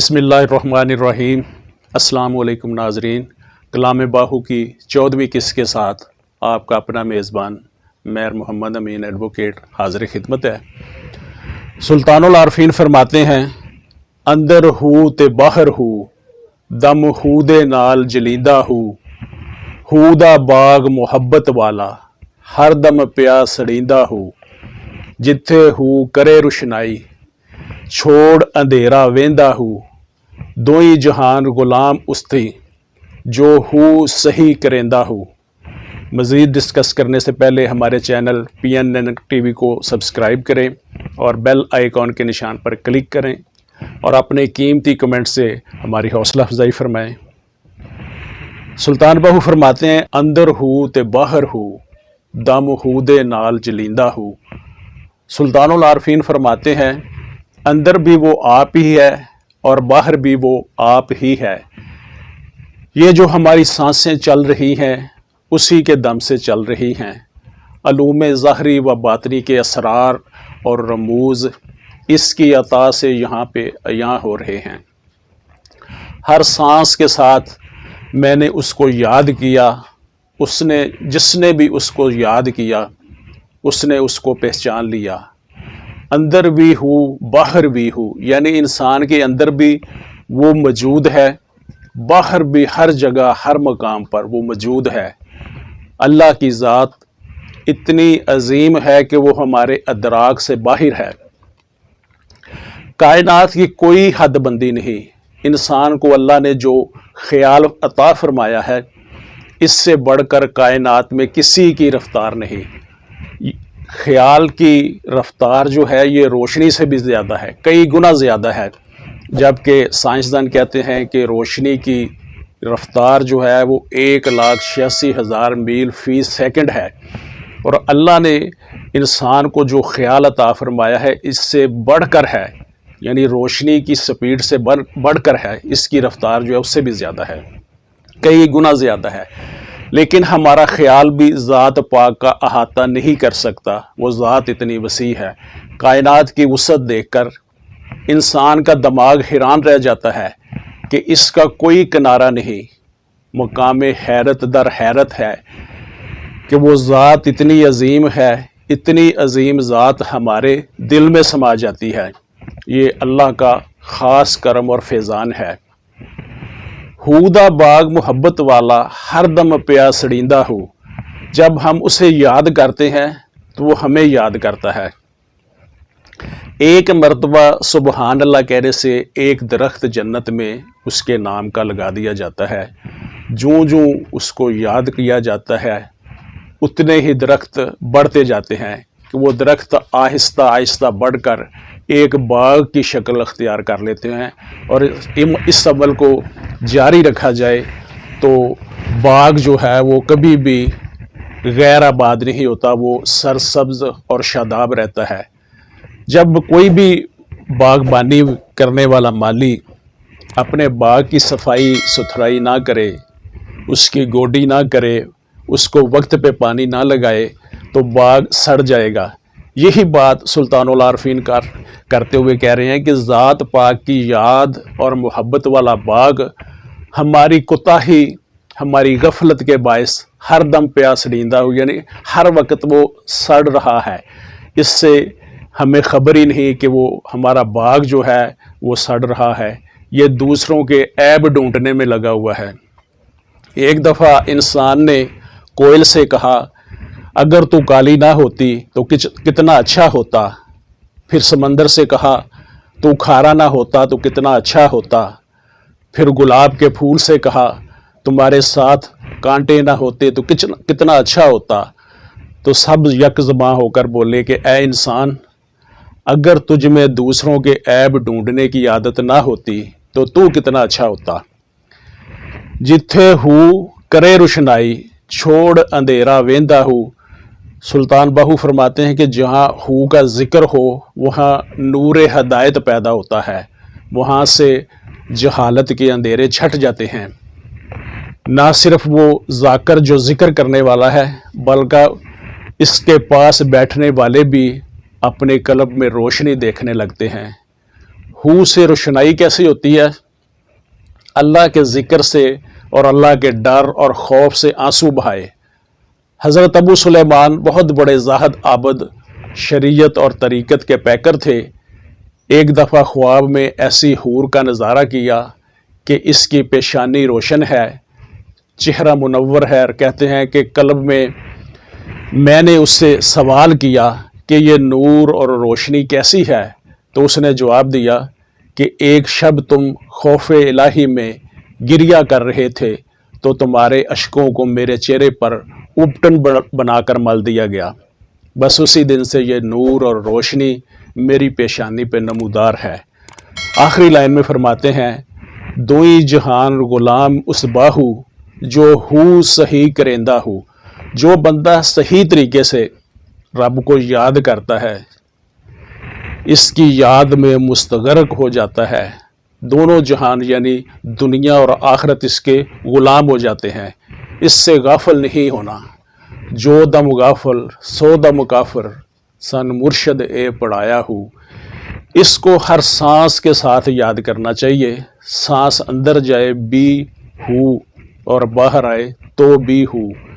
بسم اللہ الرحمن الرحیم۔ السلام علیکم ناظرین، کلام باہو کی 14ویں قسط کے ساتھ آپ کا اپنا میزبان میر محمد امین ایڈوکیٹ حاضر خدمت ہے۔ سلطان العارفین فرماتے ہیں، اندر ہو تے باہر ہو، دم ہو دے نال جلیندہ ہو دا باغ محبت والا، ہر دم پیا سڑیندہ ہو، جتھے ہو کرے روشنائی، چھوڑ اندھیرا ویندا ہو، دوئی جہان غلام استی، جو ہو صحیح کریندہ ہو۔ مزید ڈسکس کرنے سے پہلے ہمارے چینل PNN TV کو سبسکرائب کریں اور بیل آئیکن کے نشان پر کلک کریں اور اپنے قیمتی کمنٹ سے ہماری حوصلہ افزائی فرمائیں۔ سلطان باہو فرماتے ہیں، اندر ہو تے باہر ہو، دم ہو دے نال جلیندہ ہو۔ سلطان العارفین فرماتے ہیں، اندر بھی وہ آپ ہی ہے اور باہر بھی وہ آپ ہی ہے۔ یہ جو ہماری سانسیں چل رہی ہیں اسی کے دم سے چل رہی ہیں۔ علوم ظاہری و باطنی کے اسرار اور رموز اس کی عطا سے یہاں پہ عیاں ہو رہے ہیں۔ ہر سانس کے ساتھ میں نے اس کو یاد کیا، جس نے بھی اس کو یاد کیا اس نے اس کو پہچان لیا۔ اندر بھی ہو باہر بھی ہو، یعنی انسان کے اندر بھی وہ موجود ہے، باہر بھی ہر جگہ ہر مقام پر وہ موجود ہے۔ اللہ کی ذات اتنی عظیم ہے کہ وہ ہمارے ادراک سے باہر ہے۔ کائنات کی کوئی حد بندی نہیں۔ انسان کو اللہ نے جو خیال عطا فرمایا ہے اس سے بڑھ کر کائنات میں کسی کی رفتار نہیں۔ خیال کی رفتار جو ہے یہ روشنی سے بھی زیادہ ہے، کئی گنا زیادہ ہے، جبکہ سائنسدان کہتے ہیں کہ روشنی کی رفتار جو ہے وہ 1,86,000 میل فی سیکنڈ ہے، اور اللہ نے انسان کو جو خیال عطا فرمایا ہے اس سے بڑھ کر ہے، یعنی روشنی کی سپیڈ سے بڑھ کر ہے، اس کی رفتار جو ہے اس سے بھی زیادہ ہے، کئی گنا زیادہ ہے۔ لیکن ہمارا خیال بھی ذات پاک کا احاطہ نہیں کر سکتا، وہ ذات اتنی وسیع ہے۔ کائنات کی وسعت دیکھ کر انسان کا دماغ حیران رہ جاتا ہے کہ اس کا کوئی کنارہ نہیں۔ مقام حیرت در حیرت ہے کہ وہ ذات اتنی عظیم ہے، اتنی عظیم ذات ہمارے دل میں سما جاتی ہے۔ یہ اللہ کا خاص کرم اور فیضان ہے۔ ہودا باغ محبت والا، ہر دم پیا سڑیندہ ہو۔ جب ہم اسے یاد کرتے ہیں تو وہ ہمیں یاد کرتا ہے۔ ایک مرتبہ سبحان اللہ کہنے سے ایک درخت جنت میں اس کے نام کا لگا دیا جاتا ہے۔ جوں جوں اس کو یاد کیا جاتا ہے اتنے ہی درخت بڑھتے جاتے ہیں کہ وہ درخت آہستہ آہستہ بڑھ کر ایک باغ کی شکل اختیار کر لیتے ہیں، اور اس عمل کو جاری رکھا جائے تو باغ جو ہے وہ کبھی بھی غیر آباد نہیں ہوتا، وہ سرسبز اور شاداب رہتا ہے۔ جب کوئی بھی باغبانی کرنے والا مالی اپنے باغ کی صفائی ستھرائی نہ کرے، اس کی گوڈی نہ کرے، اس کو وقت پہ پانی نہ لگائے تو باغ سڑ جائے گا۔ یہی بات سلطان العارفین کرتے ہوئے کہہ رہے ہیں کہ ذات پاک کی یاد اور محبت والا باغ ہماری کوتاہی، ہماری غفلت کے باعث ہر دم پیا سڑیندہ ہو، یعنی ہر وقت وہ سڑ رہا ہے، اس سے ہمیں خبر ہی نہیں کہ وہ ہمارا باغ جو ہے وہ سڑ رہا ہے، یہ دوسروں کے عیب ڈھونڈنے میں لگا ہوا ہے۔ ایک دفعہ انسان نے کوئل سے کہا، اگر تو کالی نہ ہوتی تو کتنا اچھا ہوتا۔ پھر سمندر سے کہا، تو کھارا نہ ہوتا تو کتنا اچھا ہوتا۔ پھر گلاب کے پھول سے کہا، تمہارے ساتھ کانٹے نہ ہوتے تو کتنا اچھا ہوتا۔ تو سب یک زباں ہو کر بولے کہ اے انسان، اگر تجھ میں دوسروں کے عیب ڈھونڈنے کی عادت نہ ہوتی تو کتنا اچھا ہوتا۔ جتھے ہو کرے روشنائی، چھوڑ اندھیرا ویندا ہو۔ سلطان باہو فرماتے ہیں کہ جہاں ہو کا ذکر ہو وہاں نور ہدایت پیدا ہوتا ہے، وہاں سے جہالت کے اندھیرے چھٹ جاتے ہیں۔ نہ صرف وہ ذاکر جو ذکر کرنے والا ہے بلکہ اس کے پاس بیٹھنے والے بھی اپنے قلب میں روشنی دیکھنے لگتے ہیں۔ ہو سے روشنائی کیسی ہوتی ہے؟ اللہ کے ذکر سے اور اللہ کے ڈر اور خوف سے آنسو بہائے۔ حضرت ابو سلیمان بہت بڑے زاہد عابد، شریعت اور طریقت کے پیکر تھے۔ ایک دفعہ خواب میں ایسی حور کا نظارہ کیا کہ اس کی پیشانی روشن ہے، چہرہ منور ہے، اور کہتے ہیں کہ قلب میں نے اس سے سوال کیا کہ یہ نور اور روشنی کیسی ہے؟ تو اس نے جواب دیا کہ ایک شب تم خوف الہی میں گریہ کر رہے تھے تو تمہارے اشکوں کو میرے چہرے پر اپٹن بنا کر مل دیا گیا۔ بس اسی دن سے یہ نور اور روشنی میری پیشانی پہ نمودار ہے۔ آخری لائن میں فرماتے ہیں، دوئی جہان غلام اس باہو جو ہو صحیح کرندہ ہو۔ جو بندہ صحیح طریقے سے رب کو یاد کرتا ہے، اس کی یاد میں مستغرق ہو جاتا ہے، دونوں جہان یعنی دنیا اور آخرت اس کے غلام ہو جاتے ہیں۔ اس سے غافل نہیں ہونا۔ جو دم غافل سو دم کافر، سن مرشد اے پڑھایا ہو۔ اس کو ہر سانس کے ساتھ یاد کرنا چاہیے۔ سانس اندر جائے بھی ہو اور باہر آئے تو بھی ہو۔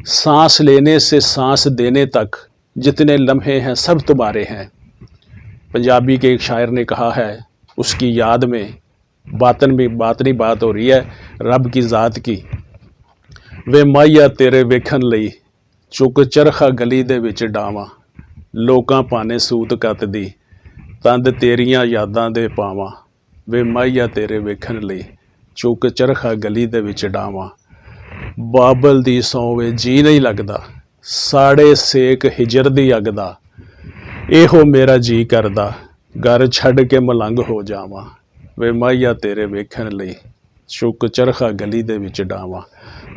سانس لینے سے سانس دینے تک جتنے لمحے ہیں سب تمہارے ہیں۔ پنجابی کے ایک شاعر نے کہا ہے، اس کی یاد میں باطنی بات ہو رہی ہے رب کی ذات کی۔ وے مائیا تیرے ویکھن لئی چک چرخا گلی دے وچ ڈاواں، لوکاں پانے سوت کت دی تند تیریاں یاداں دے پاواں۔ وے مائیا تیرے ویکھن لئی چک چرخا گلی دے وچ ڈاواں، بابل دی سووے جی نہیں لگدا، ساڑے سیک ہجر دی اگ دا، ایہو میرا جی کردا گھر چھڈ کے ملنگ ہو جاواں۔ وے مائیا تیرے ویکھن لئی چک چرخا گلی دے وچ ڈاواں۔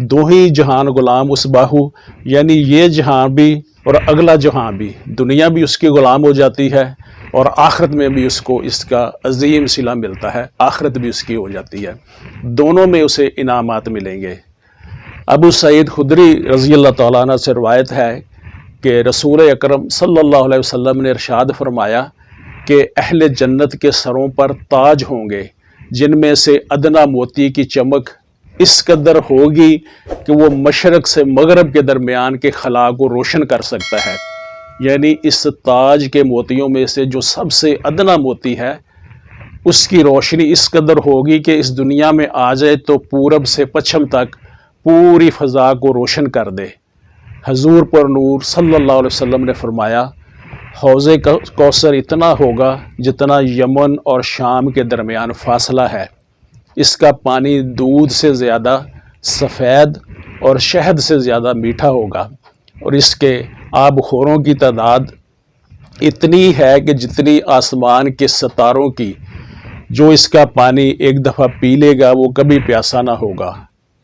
دو ہی جہان غلام اس باہو، یعنی یہ جہان بھی اور اگلا جہان بھی، دنیا بھی اس کی غلام ہو جاتی ہے اور آخرت میں بھی اس کو اس کا عظیم صلہ ملتا ہے، آخرت بھی اس کی ہو جاتی ہے، دونوں میں اسے انعامات ملیں گے۔ ابو سعید خدری رضی اللہ تعالیٰ عنہ سے روایت ہے کہ رسول اکرم صلی اللہ علیہ وسلم نے ارشاد فرمایا کہ اہل جنت کے سروں پر تاج ہوں گے جن میں سے ادنا موتی کی چمک اس قدر ہوگی کہ وہ مشرق سے مغرب کے درمیان کے خلا کو روشن کر سکتا ہے۔ یعنی اس تاج کے موتیوں میں سے جو سب سے ادنا موتی ہے اس کی روشنی اس قدر ہوگی کہ اس دنیا میں آ جائے تو پورب سے پچھم تک پوری فضا کو روشن کر دے۔ حضور پر نور صلی اللہ علیہ وسلم نے فرمایا، حوض کوثر اتنا ہوگا جتنا یمن اور شام کے درمیان فاصلہ ہے۔ اس کا پانی دودھ سے زیادہ سفید اور شہد سے زیادہ میٹھا ہوگا، اور اس کے آب خوروں کی تعداد اتنی ہے کہ جتنی آسمان کے ستاروں کی۔ جو اس کا پانی ایک دفعہ پی لے گا وہ کبھی پیاسا نہ ہوگا۔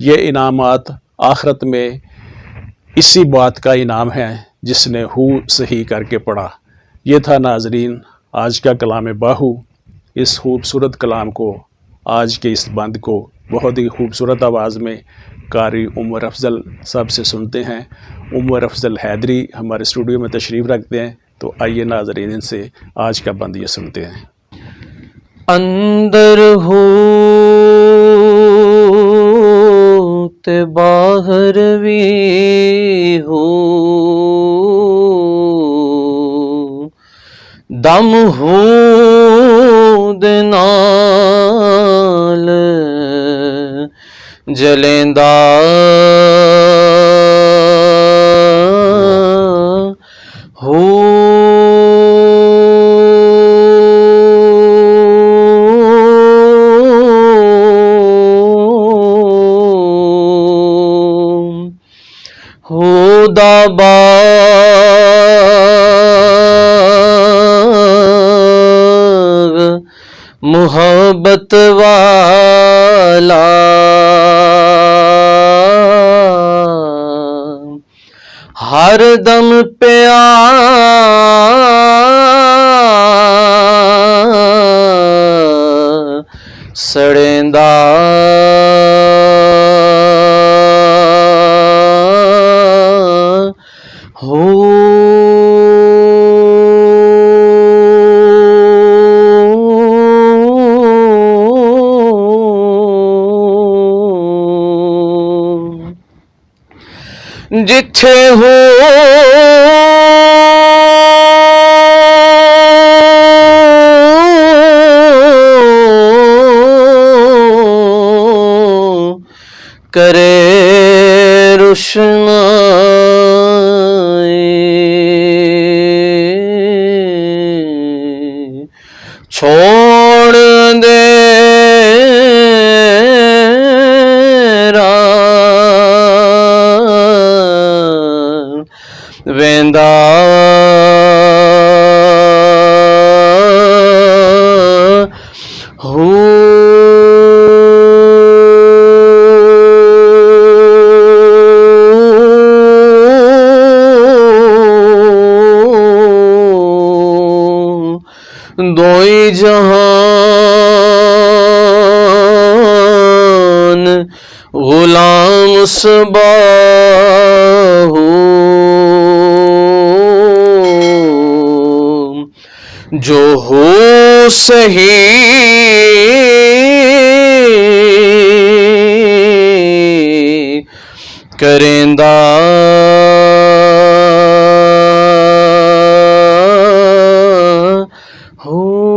یہ انعامات آخرت میں اسی بات کا انعام ہے جس نے ہو صحیح کر کے پڑھا۔ یہ تھا ناظرین آج کا کلام باہو۔ اس خوبصورت کلام کو، آج کے اس بند کو بہت ہی خوبصورت آواز میں قاری عمر افضل صاحب سے سنتے ہیں۔ عمر افضل حیدری ہمارے اسٹوڈیو میں تشریف رکھتے ہیں، تو آئیے ناظرین ان سے آج کا بند یہ سنتے ہیں۔ اندر ہو تے باہر بھی ہو، دم ہو دے نال جلیندا ہو، دا باغ محبت والا، ہر دم پیا سڑیندا ہو، جتھے ہو کرے روشنائی چھوڑ دے ویندا ہو دوئی جہان غلام صباح جو ہو سہی کریندا ہو